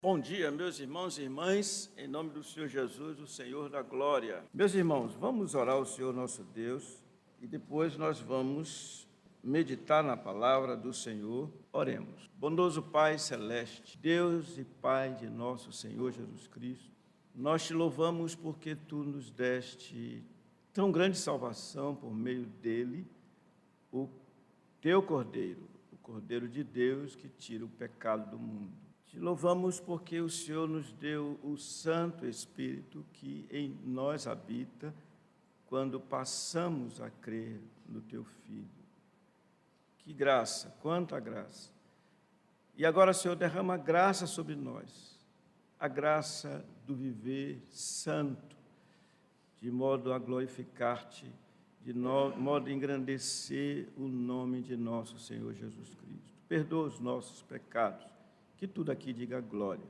Bom dia, meus irmãos e irmãs, em nome do Senhor Jesus, o Senhor da glória. Meus irmãos, vamos orar ao Senhor nosso Deus e depois nós vamos meditar na palavra do Senhor. Oremos. Bondoso Pai celeste, Deus e Pai de nosso Senhor Jesus Cristo, nós te louvamos porque tu nos deste tão grande salvação por meio dele, o teu Cordeiro, o Cordeiro de Deus que tira o pecado do mundo. Te louvamos porque o Senhor nos deu o Santo Espírito que em nós habita quando passamos a crer no Teu Filho. Que graça, quanta graça! E agora, Senhor, derrama graça sobre nós, a graça do viver santo, de modo a glorificar-te, de modo a engrandecer o nome de nosso Senhor Jesus Cristo. Perdoa os nossos pecados, que tudo aqui diga glória.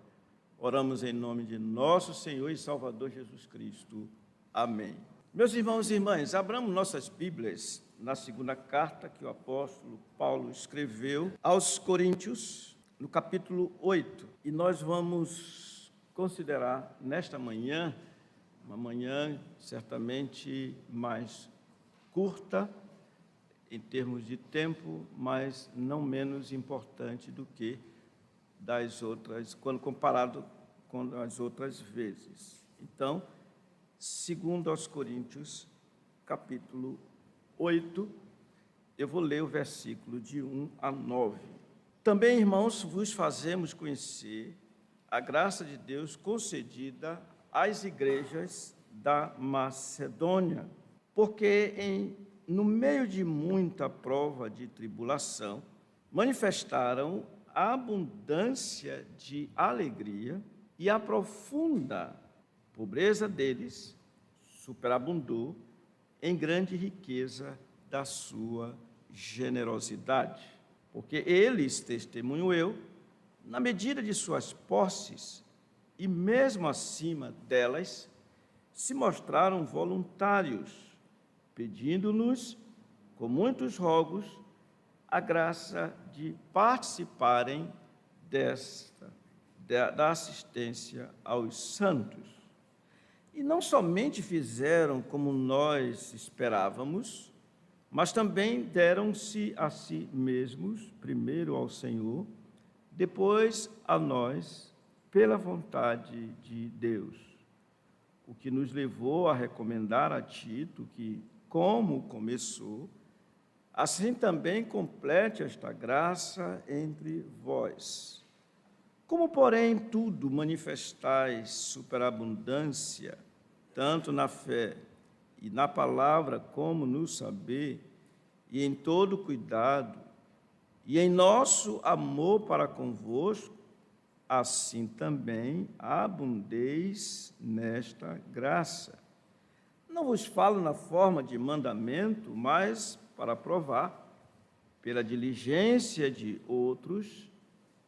Oramos em nome de nosso Senhor e Salvador Jesus Cristo. Amém. Meus irmãos e irmãs, abramos nossas Bíblias na segunda carta que o apóstolo Paulo escreveu aos Coríntios, no capítulo 8. E nós vamos considerar nesta manhã, uma manhã certamente mais curta em termos de tempo, mas não menos importante do que das outras, quando comparado com as outras vezes. Então, segundo aos Coríntios, capítulo 8, eu vou ler o versículo de 1 a 9. Também, irmãos, vos fazemos conhecer a graça de Deus concedida às igrejas da Macedônia, porque no meio de muita prova de tribulação, manifestaram a abundância de alegria e a profunda pobreza deles superabundou em grande riqueza da sua generosidade. Porque eles, testemunho eu, na medida de suas posses e mesmo acima delas, se mostraram voluntários, pedindo-nos, com muitos rogos, a graça de participarem da assistência aos santos. E não somente fizeram como nós esperávamos, mas também deram-se a si mesmos, primeiro ao Senhor, depois a nós, pela vontade de Deus. O que nos levou a recomendar a Tito que, como começou, assim também complete esta graça entre vós. Como, porém, tudo manifestais superabundância, tanto na fé e na palavra como no saber, e em todo cuidado, e em nosso amor para convosco, assim também abundeis nesta graça. Não vos falo na forma de mandamento, mas para provar, pela diligência de outros,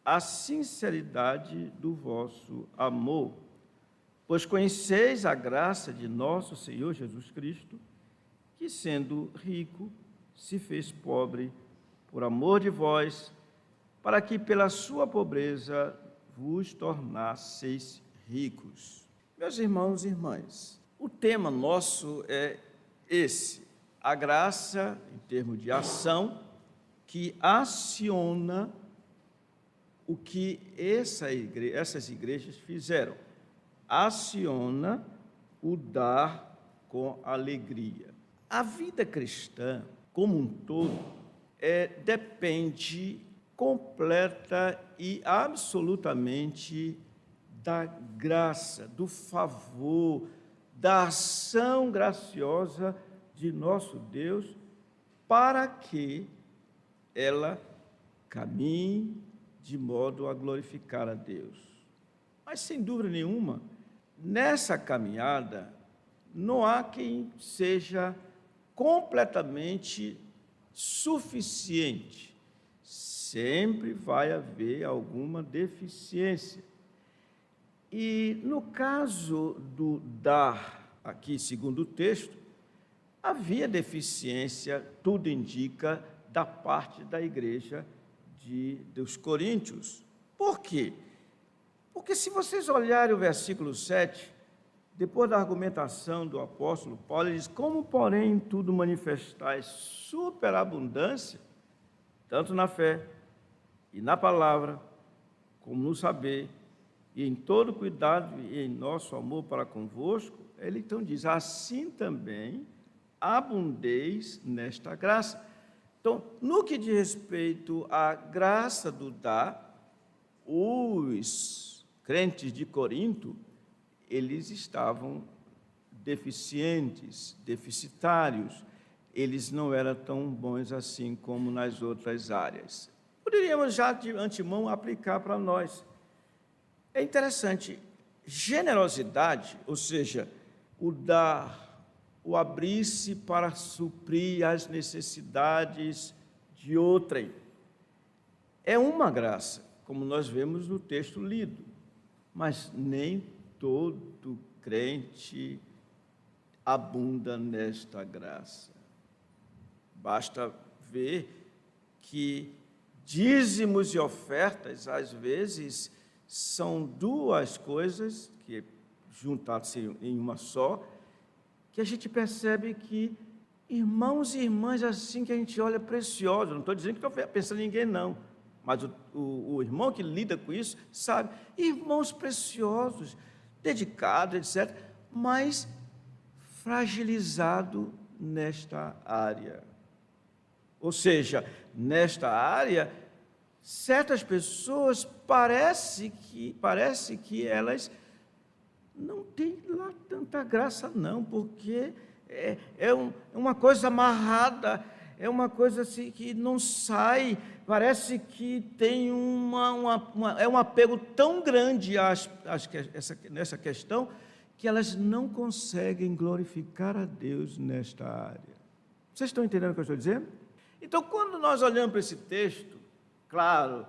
a sinceridade do vosso amor. Pois conheceis a graça de nosso Senhor Jesus Cristo, que, sendo rico, se fez pobre por amor de vós, para que pela sua pobreza vos tornasseis ricos. Meus irmãos e irmãs, o tema nosso é esse: a graça, em termos de ação, que aciona o que essas igrejas fizeram. Aciona o dar com alegria. A vida cristã, como um todo, depende completa e absolutamente da graça, do favor, da ação graciosa de nosso Deus, para que ela caminhe de modo a glorificar a Deus. Mas, sem dúvida nenhuma, nessa caminhada, não há quem seja completamente suficiente. Sempre vai haver alguma deficiência. E, no caso do dar, aqui, segundo o texto, havia deficiência, tudo indica, da parte da igreja dos Coríntios. Por quê? Porque se vocês olharem o versículo 7, depois da argumentação do apóstolo Paulo, ele diz: como, porém, em tudo manifestais superabundância, tanto na fé e na palavra, como no saber, e em todo cuidado e em nosso amor para convosco, ele então diz: assim também abundeis nesta graça. Então, no que diz respeito à graça do dar, os crentes de Corinto, eles estavam deficitários, eles não eram tão bons assim como nas outras áreas. Poderíamos já de antemão aplicar para nós. É interessante, generosidade, ou seja, o dar, o abrir-se para suprir as necessidades de outrem, é uma graça, como nós vemos no texto lido, mas nem todo crente abunda nesta graça. Basta ver que dízimos e ofertas, às vezes, são duas coisas que juntadas em uma só, que a gente percebe que irmãos e irmãs assim que a gente olha preciosos, não estou dizendo que estou pensando em ninguém não, mas o irmão que lida com isso sabe, irmãos preciosos, dedicados, etc., mas fragilizado nesta área. Ou seja, nesta área, certas pessoas parece que elas não têm lá tanta graça não, porque é uma coisa amarrada, é uma coisa assim que não sai, parece que tem um apego tão grande nessa questão, que elas não conseguem glorificar a Deus nesta área. Vocês estão entendendo o que eu estou dizendo? Então, quando nós olhamos para esse texto, claro,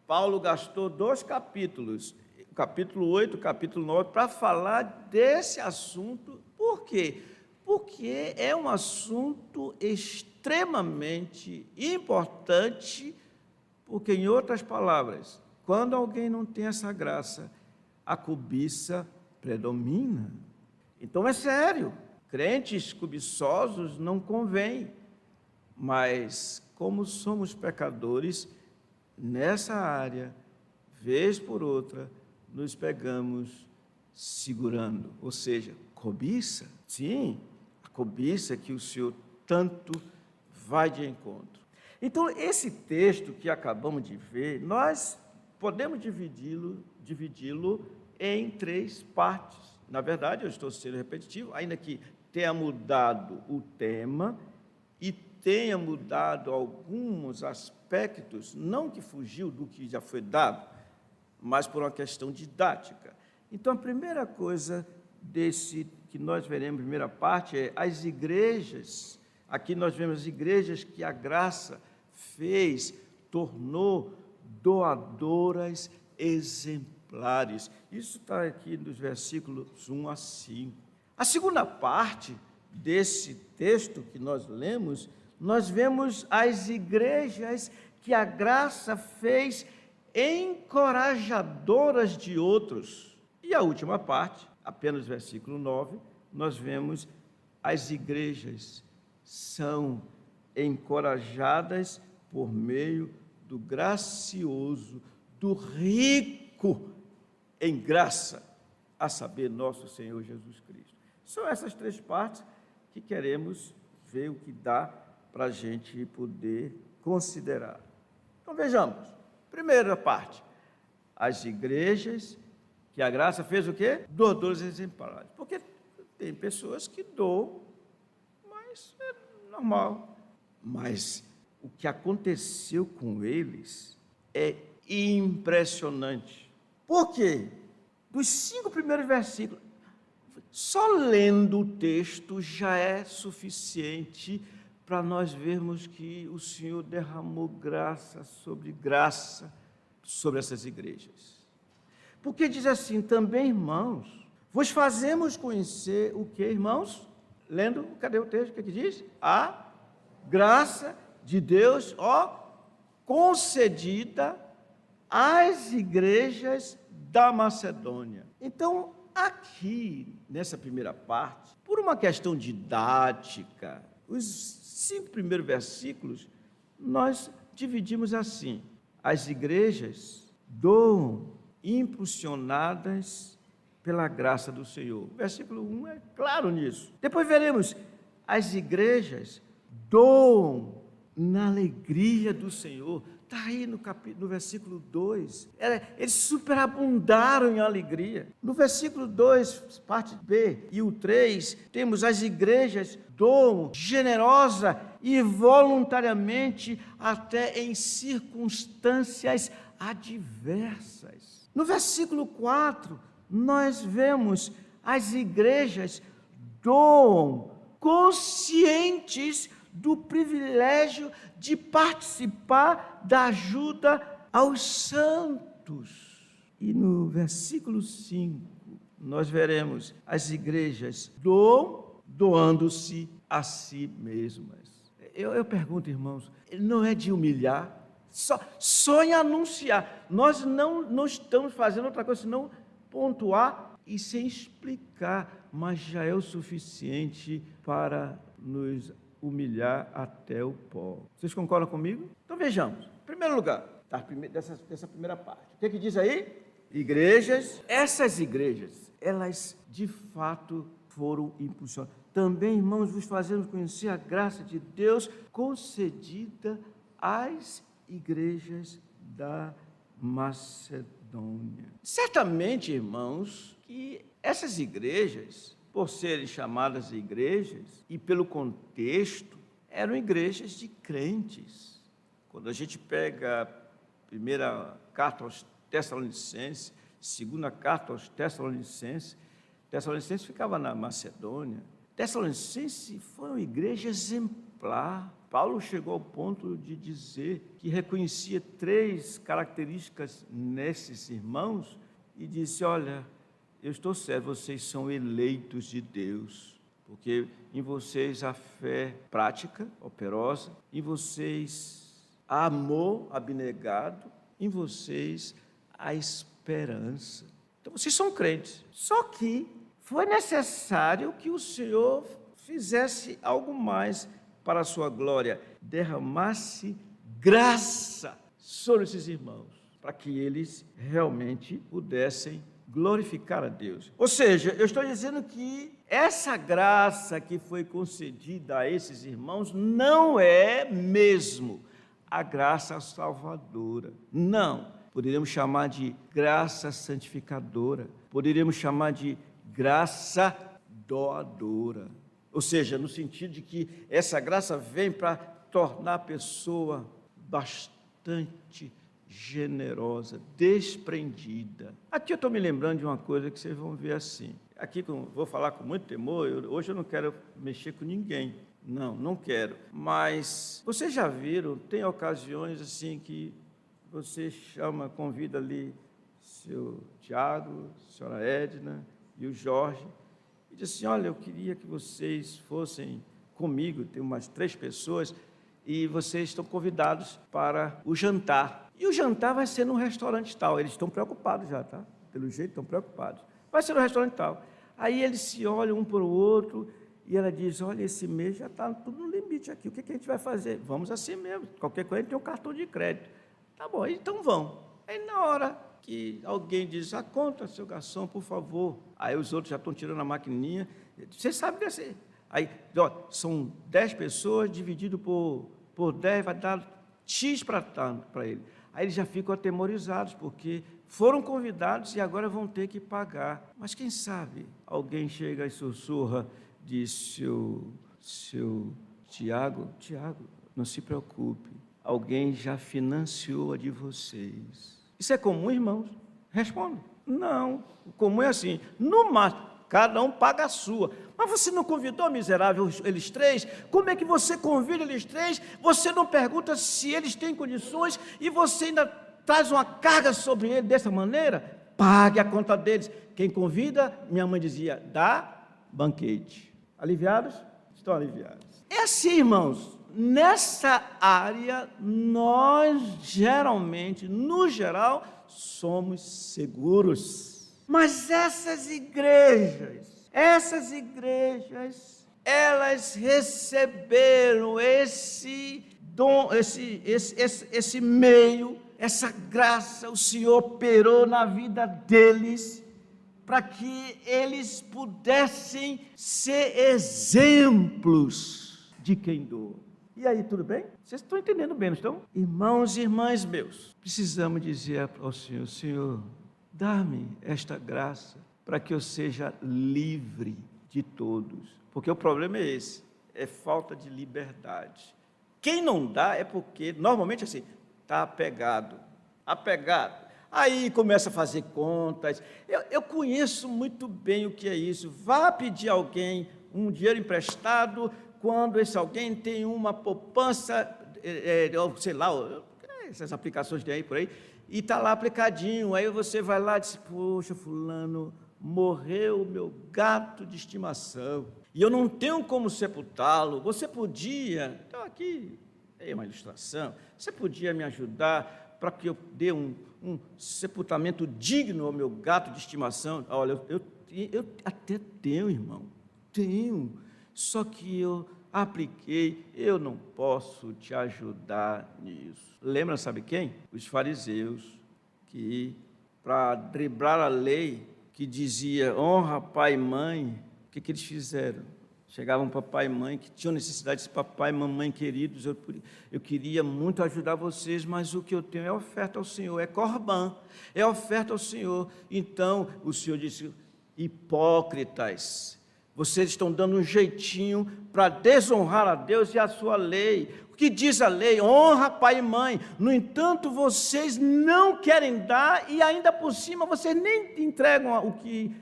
Paulo gastou 2 capítulos, o capítulo 8, o capítulo 9, para falar desse assunto. Por quê? Porque é um assunto extremamente importante, porque, em outras palavras, quando alguém não tem essa graça, a cobiça predomina. Então é sério, crentes cobiçosos não convém, mas como somos pecadores, nessa área, vez por outra, nos pegamos segurando, ou seja, cobiça. Sim, a cobiça que o Senhor tanto vai de encontro. Então, esse texto que acabamos de ver, nós podemos dividi-lo em 3 partes. Na verdade, eu estou sendo repetitivo, ainda que tenha mudado o tema e tenha mudado alguns aspectos, não que fugiu do que já foi dado, mas por uma questão didática. Então, a primeira coisa que nós veremos, a primeira parte, é as igrejas. Aqui nós vemos as igrejas que a graça tornou doadoras exemplares. Isso está aqui nos versículos 1 a 5. A segunda parte desse texto que nós lemos, nós vemos as igrejas que a graça fez encorajadoras de outros. E a última parte, apenas versículo 9, nós vemos as igrejas são encorajadas por meio do gracioso, do rico em graça, a saber, nosso Senhor Jesus Cristo. São essas 3 partes que queremos ver o que dá para a gente poder considerar. Então, vejamos. Primeira parte, as igrejas que a graça fez o quê? Doadores exemplares. Porque tem pessoas que doam, mas é normal. Mas o que aconteceu com eles é impressionante. Por quê? Dos 5 primeiros versículos, só lendo o texto já é suficiente para nós vermos que o Senhor derramou graça sobre essas igrejas. Porque diz assim, também, irmãos, vos fazemos conhecer o que, irmãos? Lendo, cadê o texto? O que diz? A graça de Deus, concedida às igrejas da Macedônia. Então, aqui, nessa primeira parte, por uma questão didática, os 5 primeiros versículos, nós dividimos assim: as igrejas doam impulsionadas pela graça do Senhor. O versículo 1 é claro nisso. Depois veremos, as igrejas doam na alegria do Senhor. Está aí no versículo 2. Eles superabundaram em alegria. No versículo 2, parte B, e o 3, temos as igrejas doam generosa e voluntariamente, até em circunstâncias adversas. No versículo 4, nós vemos as igrejas doam conscientes do privilégio de participar da ajuda aos santos. E no versículo 5, nós veremos as igrejas doando-se a si mesmas. Eu pergunto, irmãos, não é de humilhar? Só em anunciar. Nós não estamos fazendo outra coisa senão pontuar e sem explicar, mas já é o suficiente para nos humilhar até o pó. Vocês concordam comigo? Então vejamos. Em primeiro lugar, dessa primeira parte, o que diz aí? Igrejas. Essas igrejas, elas de fato foram impulsionadas. Também, irmãos, vos fazemos conhecer a graça de Deus concedida às igrejas da Macedônia. Certamente, irmãos, que essas igrejas, por serem chamadas igrejas, e pelo contexto, eram igrejas de crentes. Quando a gente pega a primeira carta aos Tessalonicenses, segunda carta aos Tessalonicenses ficava na Macedônia. Tessalonicense foi uma igreja exemplar. Paulo chegou ao ponto de dizer que reconhecia 3 características nesses irmãos e disse: olha, eu estou certo, vocês são eleitos de Deus, porque em vocês há fé prática, operosa, em vocês há amor abnegado, em vocês há esperança. Então, vocês são crentes. Só que foi necessário que o Senhor fizesse algo mais para a sua glória, derramasse graça sobre esses irmãos, para que eles realmente pudessem glorificar a Deus. Ou seja, eu estou dizendo que essa graça que foi concedida a esses irmãos não é mesmo a graça salvadora. Não. Poderíamos chamar de graça santificadora. Poderíamos chamar de graça doadora. Ou seja, no sentido de que essa graça vem para tornar a pessoa bastante generosa, desprendida. Aqui eu estou me lembrando de uma coisa que vocês vão ver assim. Aqui vou falar com muito temor, hoje eu não quero mexer com ninguém. Não quero. Mas vocês já viram, tem ocasiões assim que você convida ali seu Tiago, a senhora Edna e o Jorge, e diz assim: olha, eu queria que vocês fossem comigo, tem umas 3 pessoas, e vocês estão convidados para o jantar. E o jantar vai ser num restaurante tal. Eles estão preocupados já, tá? Pelo jeito, estão preocupados. Vai ser num restaurante tal. Aí eles se olham um para o outro, e ela diz: olha, esse mês já está tudo no limite aqui, o que a gente vai fazer? Vamos assim mesmo, qualquer coisa a gente tem um cartão de crédito. Tá bom, então vão. Aí na hora que alguém diz: a conta, seu garçom, por favor. Aí os outros já estão tirando a maquininha. Você sabe desse. Aí, ó, são 10 pessoas, dividido por 10, vai dar X para ele. Aí eles já ficam atemorizados, porque foram convidados e agora vão ter que pagar. Mas quem sabe alguém chega e sussurra, diz: seu Tiago, não se preocupe, alguém já financiou a de vocês. Isso é comum, irmãos? Responde. Não, o comum é assim, no máximo, cada um paga a sua. Mas você não convidou, miserável, eles 3? Como é que você convida eles 3? Você não pergunta se eles têm condições e você ainda traz uma carga sobre eles dessa maneira? Pague a conta deles. Quem convida, minha mãe dizia, dá banquete. Aliviados? Estão aliviados. É assim, irmãos. Nessa área, nós geralmente, no geral, somos seguros. Mas essas igrejas, elas receberam esse dom, esse meio, essa graça, o Senhor operou na vida deles, para que eles pudessem ser exemplos de quem doa. E aí, tudo bem? Vocês estão entendendo bem, não estão? Irmãos e irmãs meus, precisamos dizer ao Senhor: Senhor, dá-me esta graça para que eu seja livre de todos. Porque o problema é esse, é falta de liberdade. Quem não dá é porque, normalmente assim, está apegado. Aí começa a fazer contas. Eu conheço muito bem o que é isso. Vá pedir a alguém um dinheiro emprestado quando esse alguém tem uma poupança, sei lá, essas aplicações tem aí por aí, e está lá aplicadinho. Aí você vai lá e diz: poxa, fulano, morreu o meu gato de estimação e eu não tenho como sepultá-lo. Você podia, então aqui é uma ilustração, você podia me ajudar para que eu dê um sepultamento digno ao meu gato de estimação? Olha, eu até tenho, irmão, tenho, só que eu apliquei, eu não posso te ajudar nisso. Lembra, sabe quem? Os fariseus, que para driblar a lei que dizia honra pai e mãe, o que eles fizeram? Chegavam papai e mãe, que tinham necessidade de papai e mamãe queridos, eu queria muito ajudar vocês, mas o que eu tenho é oferta ao Senhor, é corban, é oferta ao Senhor. Então o Senhor disse: hipócritas, vocês estão dando um jeitinho para desonrar a Deus e a sua lei. O que diz a lei? Honra pai e mãe. No entanto, vocês não querem dar e ainda por cima vocês nem entregam o que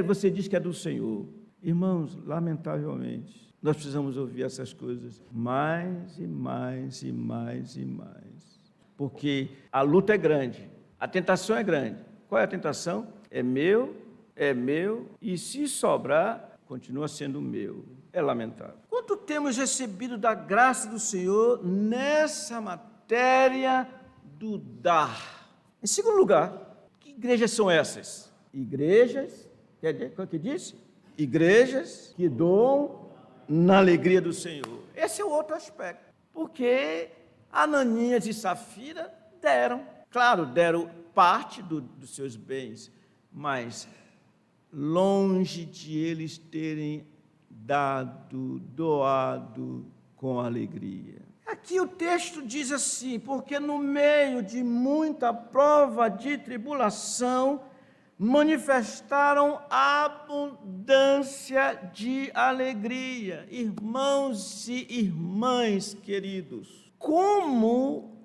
você diz que é do Senhor. Irmãos, lamentavelmente, nós precisamos ouvir essas coisas mais e mais e mais e mais, porque a luta é grande, a tentação é grande. Qual é a tentação? É meu, e se sobrar, continua sendo meu. É lamentável. Quanto temos recebido da graça do Senhor nessa matéria do dar? Em segundo lugar, que igrejas são essas? Igrejas, o que disse? Igrejas que doam na alegria do Senhor. Esse é o outro aspecto, porque Ananias e Safira deram, claro, deram parte dos seus bens, mas longe de eles terem doado com alegria. Aqui o texto diz assim: porque no meio de muita prova de tribulação, manifestaram abundância de alegria. Irmãos e irmãs queridos, como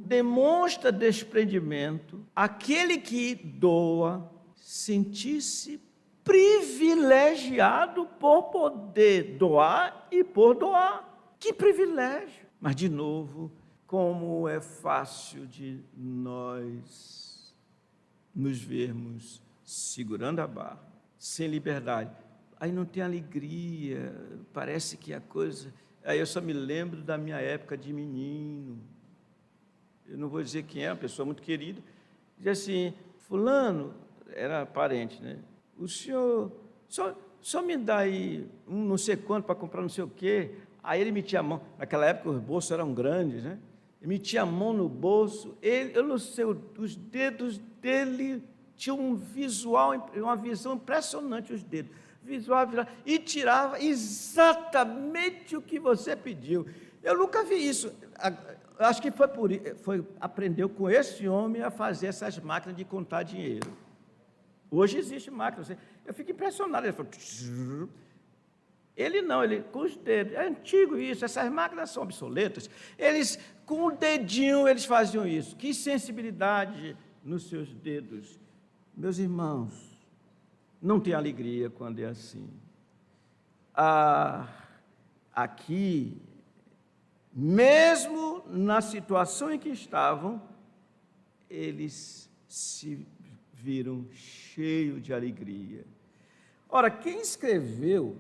demonstra desprendimento aquele que doa sentir-se privilegiado por poder doar e por doar. Que privilégio! Mas, de novo, como é fácil de nós nos vermos segurando a barra, sem liberdade. Aí não tem alegria, parece que a coisa... Aí eu só me lembro da minha época de menino. Eu não vou dizer quem é, uma pessoa muito querida. Dizia assim: fulano, era parente, né? O senhor só me dá aí um não sei quanto para comprar não sei o quê. Aí ele metia a mão. Naquela época os bolsos eram grandes, né? Ele metia a mão no bolso, eu não sei, os dedos dele tinham um visual, uma visão impressionante, os dedos, visual, e tirava exatamente o que você pediu. Eu nunca vi isso. Acho que aprendeu com esse homem a fazer essas máquinas de contar dinheiro. Hoje existe máquina, eu fico impressionado. Ele falou... Ele não, ele com os dedos, é antigo isso, essas máquinas são obsoletas. Eles, com o dedinho, eles faziam isso. Que sensibilidade nos seus dedos. Meus irmãos, não tem alegria quando é assim. Aqui, mesmo na situação em que estavam, eles se viram cheios de alegria. Ora, quem escreveu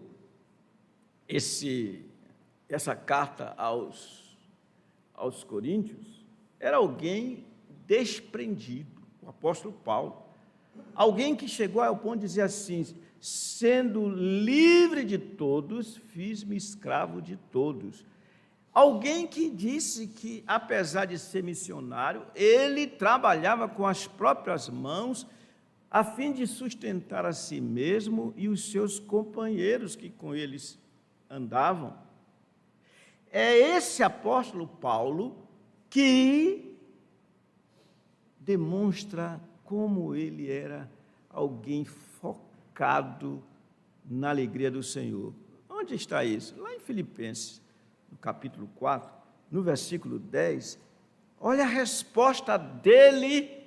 essa carta aos Coríntios era alguém desprendido. o apóstolo Paulo. Alguém que chegou ao ponto de dizer assim: sendo livre de todos, fiz-me escravo de todos. Alguém que disse que, apesar de ser missionário, ele trabalhava com as próprias mãos a fim de sustentar a si mesmo e os seus companheiros que com eles andavam. É esse apóstolo Paulo que demonstra como ele era alguém focado na alegria do Senhor. Onde está isso? Lá em Filipenses, no capítulo 4, no versículo 10, olha a resposta dele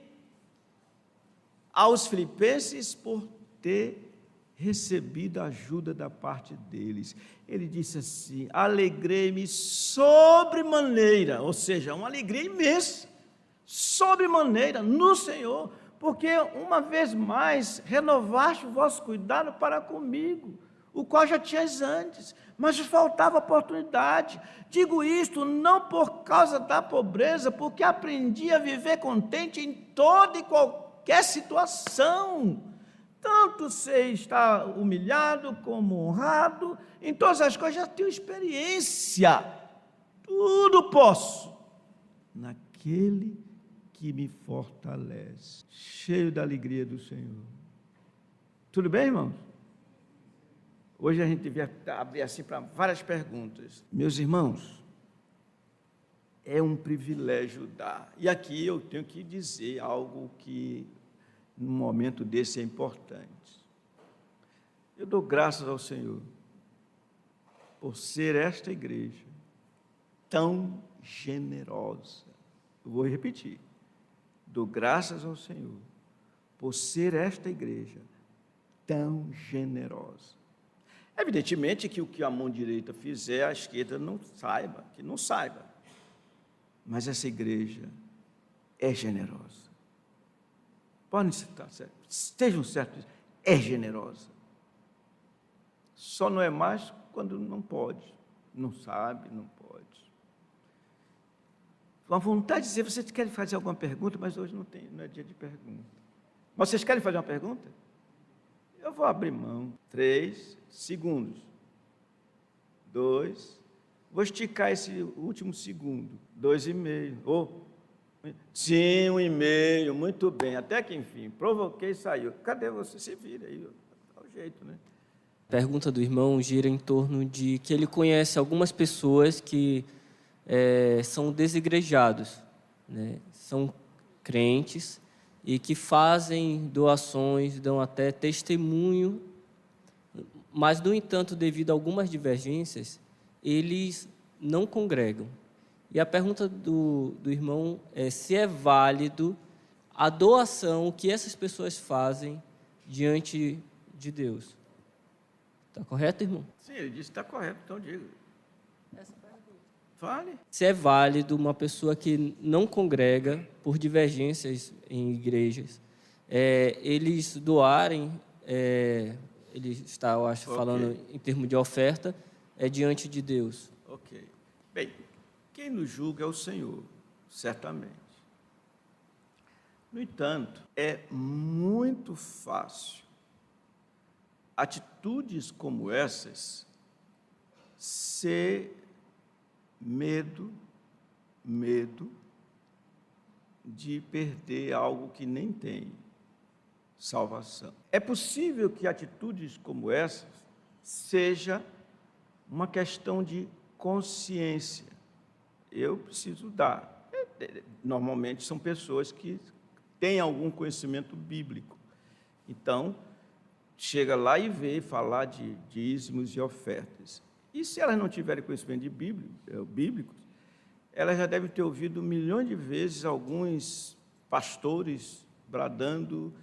aos filipenses por ter recebido a ajuda da parte deles. Ele disse assim: alegrei-me sobremaneira, ou seja, uma alegria imensa, sobremaneira no Senhor, porque uma vez mais renovaste o vosso cuidado para comigo, o qual já tinhas antes, mas faltava oportunidade. Digo isto não por causa da pobreza, porque aprendi a viver contente em toda e qualquer situação. Tanto sei estar humilhado como honrado, em todas as coisas já tenho experiência. Tudo posso naquele que me fortalece. Cheio da alegria do Senhor. Tudo bem, irmãos? Hoje a gente devia abrir assim para várias perguntas. Meus irmãos, é um privilégio dar. E aqui eu tenho que dizer algo que, num momento desse, é importante. Eu dou graças ao Senhor por ser esta igreja tão generosa. Eu vou repetir. Dou graças ao Senhor por ser esta igreja tão generosa. Evidentemente que o que a mão direita fizer, a esquerda não saiba, que não saiba. Mas essa igreja é generosa. Podem estar certos, estejam certos, é generosa. Só não é mais quando não pode, não sabe, não pode. Uma vontade de dizer: vocês querem fazer alguma pergunta, mas hoje não é dia de pergunta. Mas vocês querem fazer uma pergunta? Eu vou abrir mão. 3 segundos. 2. Vou esticar esse último segundo. 2,5. Sim, 1,5. Muito bem. Até que enfim. Provoquei e saiu. Cadê você? Se vira aí. Dá o jeito, né? A pergunta do irmão gira em torno de que ele conhece algumas pessoas que são desigrejados, né? São crentes e que fazem doações, dão até testemunho, mas, no entanto, devido a algumas divergências, eles não congregam. E a pergunta do irmão é se é válido a doação que essas pessoas fazem diante de Deus. Está correto, irmão? Sim, ele disse que está correto, então diga. Fale. Se é válido uma pessoa que não congrega por divergências em igrejas, eles doarem, ele está, eu acho, falando em termos de oferta, diante de Deus. Ok. Bem, quem nos julga é o Senhor, certamente. No entanto, é muito fácil atitudes como essas ser medo de perder algo que nem tem salvação. É possível que atitudes como essas seja uma questão de consciência. Eu preciso dar. Normalmente são pessoas que têm algum conhecimento bíblico. Então, chega lá e vê falar de dízimos e ofertas. E se elas não tiverem conhecimento de bíblico, elas já devem ter ouvido milhões de vezes alguns pastores bradando: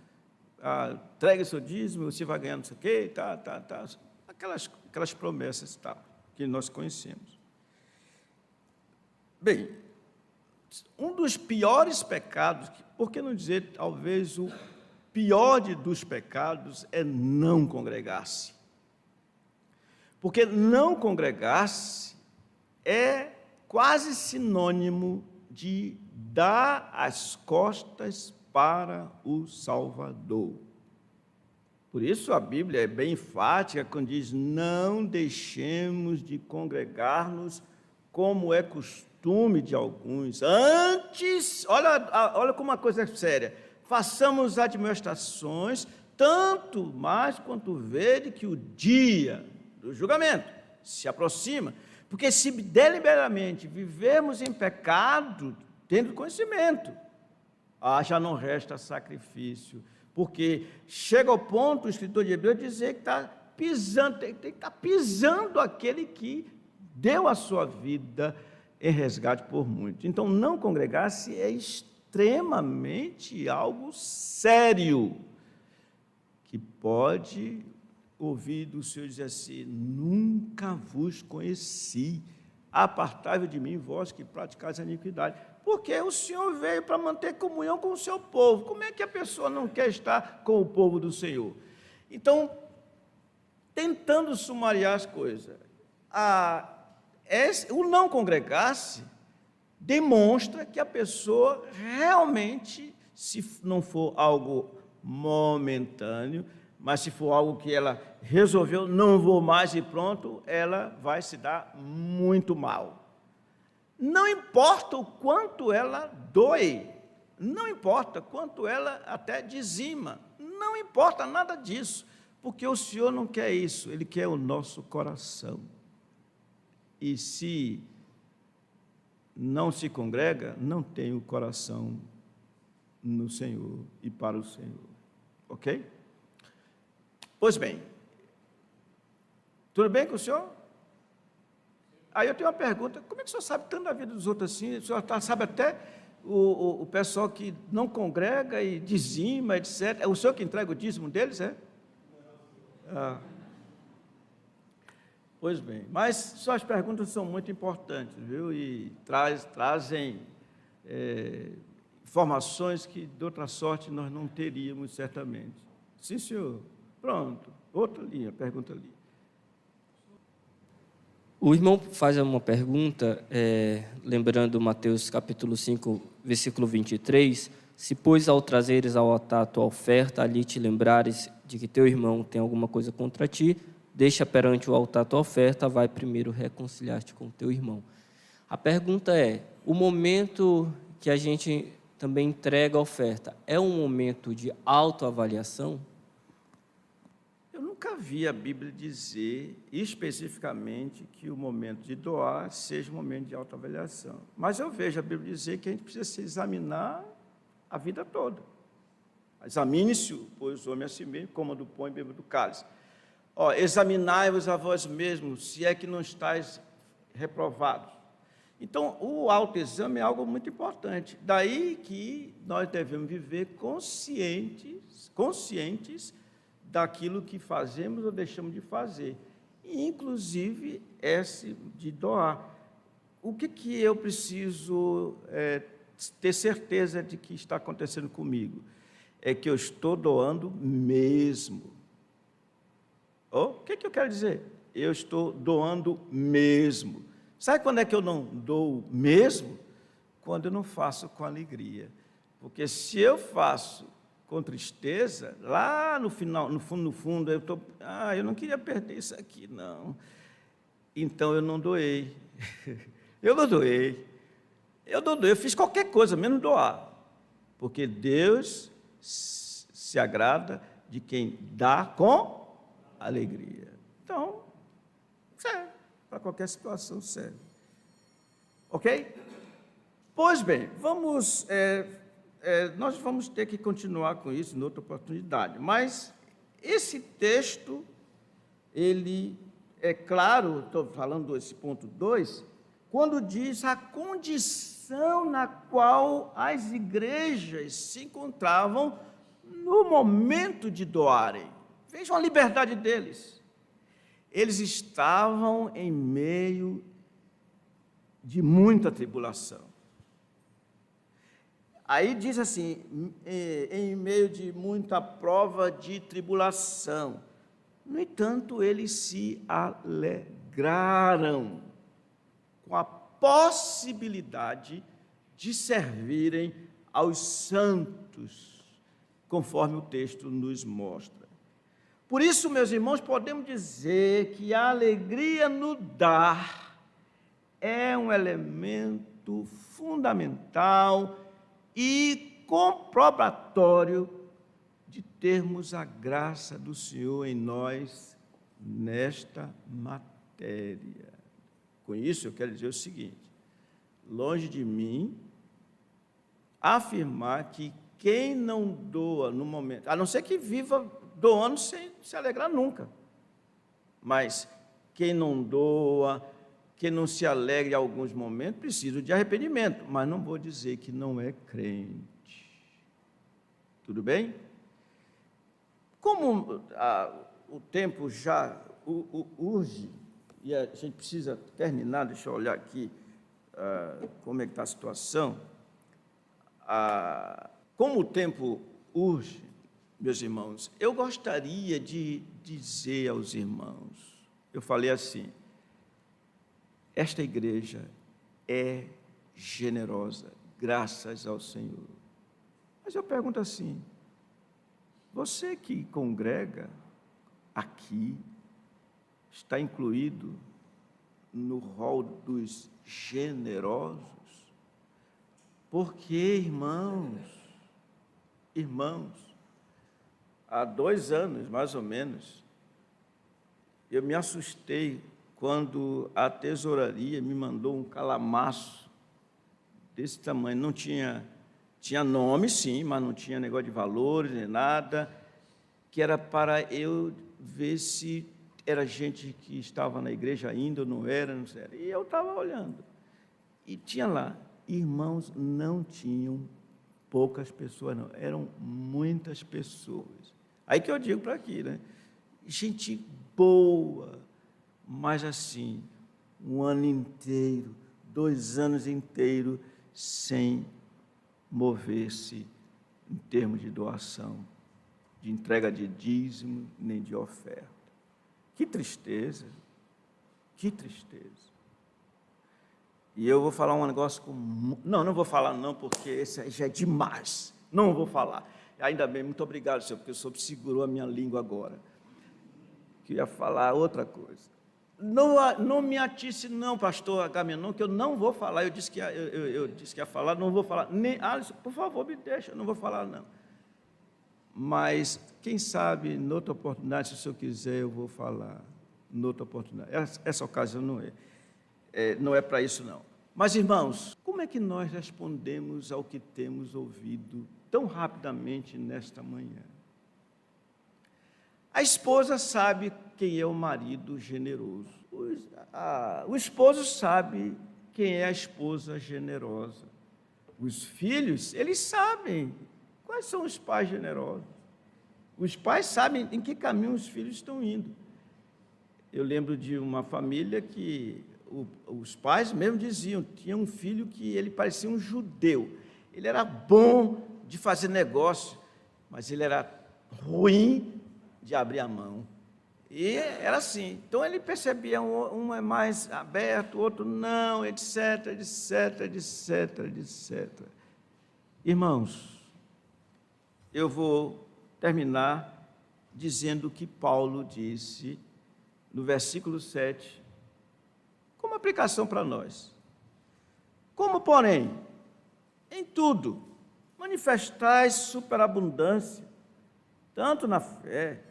entregue seu dízimo, você vai ganhar não sei o quê, aquelas promessas que nós conhecemos. Bem, um dos piores pecados, por que não dizer talvez o pior dos pecados, é não congregar-se. Porque não congregar-se é quase sinônimo de dar as costas para o Salvador. Por isso a Bíblia é bem enfática quando diz: não deixemos de congregar-nos como é costume de alguns. Antes, olha como a coisa é séria, façamos admoestações, tanto mais quanto vede que o dia do julgamento se aproxima. Porque se deliberadamente vivermos em pecado, tendo conhecimento, já não resta sacrifício. Porque chega ao ponto, o escritor de Hebreus, dizer que está pisando, tem que estar pisando aquele que deu a sua vida em resgate por muitos. Então, não congregar-se é extremamente algo sério, que pode ouvir do Senhor dizer assim: nunca vos conheci, apartai-vos de mim, vós que praticais a iniquidade. Porque o Senhor veio para manter comunhão com o seu povo. Como é que a pessoa não quer estar com o povo do Senhor? Então, tentando sumariar as coisas, o não congregar-se demonstra que a pessoa realmente, se não for algo momentâneo, mas se for algo que ela resolveu, não vou mais e pronto, ela vai se dar muito mal. Não importa o quanto ela doe, não importa quanto ela até dizima, não importa nada disso, porque o Senhor não quer isso, Ele quer o nosso coração. E se não se congrega, não tem o coração no Senhor e para o Senhor, ok? Pois bem, tudo bem com o senhor? Aí eu tenho uma pergunta: como é que o senhor sabe tanto da vida dos outros assim? O senhor sabe até o pessoal que não congrega e dizima, etc. É o senhor que entrega o dízimo deles, é? Pois bem, mas suas perguntas são muito importantes, viu? E trazem informações que, de outra sorte, nós não teríamos, certamente. Sim, senhor. Pronto. Outra linha, pergunta ali. O irmão faz uma pergunta, lembrando Mateus capítulo 5, versículo 23, se, pois, ao trazeres ao altar a tua oferta, ali te lembrares de que teu irmão tem alguma coisa contra ti, deixa perante o altar a tua oferta, vai primeiro reconciliar-te com teu irmão. A pergunta é: o momento que a gente também entrega a oferta, é um momento de autoavaliação? Eu nunca vi a Bíblia dizer especificamente que o momento de doar seja um momento de autoavaliação. Mas eu vejo a Bíblia dizer que a gente precisa se examinar a vida toda. Examine-se, pois, o homem a si mesmo, coma do pão e beba do cálice. Examinai-vos a vós mesmos, se é que não estáis reprovados. Então, o autoexame é algo muito importante. Daí que nós devemos viver conscientes daquilo que fazemos ou deixamos de fazer, inclusive esse de doar. O que eu preciso ter certeza de que está acontecendo comigo? É que eu estou doando mesmo. O que eu quero dizer? Eu estou doando mesmo. Sabe quando é que eu não dou mesmo? Quando eu não faço com alegria. Porque se eu faço com tristeza, lá no final, no fundo, eu não queria perder isso aqui, não. Então eu não doei. Eu fiz qualquer coisa, menos doar. Porque Deus se agrada de quem dá com alegria. Então, serve, para qualquer situação serve. Ok? Pois bem, nós vamos ter que continuar com isso em outra oportunidade, mas esse texto, ele é claro, estou falando desse ponto 2, quando diz a condição na qual as igrejas se encontravam no momento de doarem. Vejam a liberdade deles. Eles estavam em meio de muita tribulação. Aí diz assim, em meio de muita prova de tribulação. No entanto, eles se alegraram com a possibilidade de servirem aos santos, conforme o texto nos mostra. Por isso, meus irmãos, podemos dizer que a alegria no dar é um elemento fundamental e comprobatório de termos a graça do Senhor em nós nesta matéria. Com isso, eu quero dizer o seguinte: longe de mim afirmar que quem não doa no momento, a não ser que viva doando sem se alegrar nunca, mas quem não doa, quem não se alegra em alguns momentos, precisa de arrependimento, mas não vou dizer que não é crente. Tudo bem? Como o tempo já urge, e a gente precisa terminar, deixa eu olhar aqui como é que está a situação. Como o tempo urge, meus irmãos, eu gostaria de dizer aos irmãos, eu falei assim, esta igreja é generosa, graças ao Senhor. Mas eu pergunto assim, você que congrega aqui, está incluído no rol dos generosos? Porque, irmãos, há 2 anos, mais ou menos, eu me assustei quando a tesouraria me mandou um calamaço desse tamanho. Não tinha nome, sim, mas não tinha negócio de valores nem nada, que era para eu ver se era gente que estava na igreja ainda ou não era, não sei. E eu estava olhando. E tinha lá, irmãos, não tinham poucas pessoas, não, eram muitas pessoas. Aí que eu digo para aqui, né? Gente boa, mas assim, 1 ano inteiro, 2 anos inteiros, sem mover-se em termos de doação, de entrega de dízimo, nem de oferta. Que tristeza, que tristeza. E eu vou falar um negócio com... Não vou falar não, porque esse aí já é demais. Não vou falar. Ainda bem, muito obrigado, senhor, porque o senhor segurou a minha língua agora. Queria falar outra coisa. Não me atisse não, pastor Agamenon, que eu não vou falar. Eu disse que ia falar, não vou falar. Nem, Alisson, por favor, me deixa, eu não vou falar não. Mas, quem sabe, noutra oportunidade, se o senhor quiser, eu vou falar noutra oportunidade. Essa ocasião não é para isso, não. Mas, irmãos, como é que nós respondemos ao que temos ouvido tão rapidamente nesta manhã? A esposa sabe quem é o marido generoso. O esposo sabe quem é a esposa generosa. Os filhos, eles sabem quais são os pais generosos. Os pais sabem em que caminho os filhos estão indo. Eu lembro de uma família que os pais mesmo diziam, tinha um filho que ele parecia um judeu. Ele era bom de fazer negócio, mas ele era ruim de abrir a mão. E era assim. Então ele percebia, um é mais aberto, o outro não, etc, etc, etc, etc. Irmãos, eu vou terminar dizendo o que Paulo disse no versículo 7, como aplicação para nós. Como, porém, em tudo, manifestais superabundância, tanto na fé,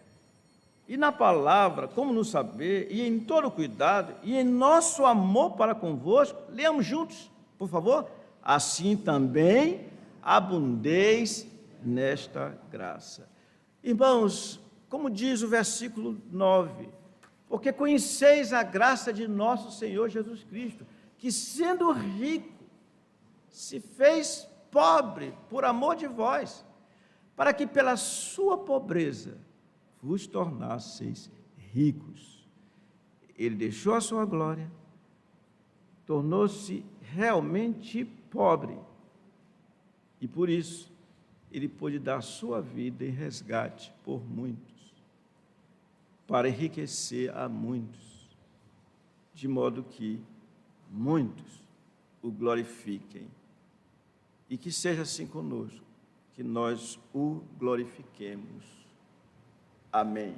e na palavra, como no saber, e em todo cuidado, e em nosso amor para convosco, leamos juntos, por favor. Assim também abundeis nesta graça. Irmãos, como diz o versículo 9, porque conheceis a graça de nosso Senhor Jesus Cristo, que sendo rico, se fez pobre por amor de vós, para que pela sua pobreza vos tornasseis ricos. Ele deixou a sua glória, tornou-se realmente pobre, e por isso ele pôde dar a sua vida em resgate por muitos, para enriquecer a muitos, de modo que muitos o glorifiquem e que seja assim conosco, que nós o glorifiquemos. Amém.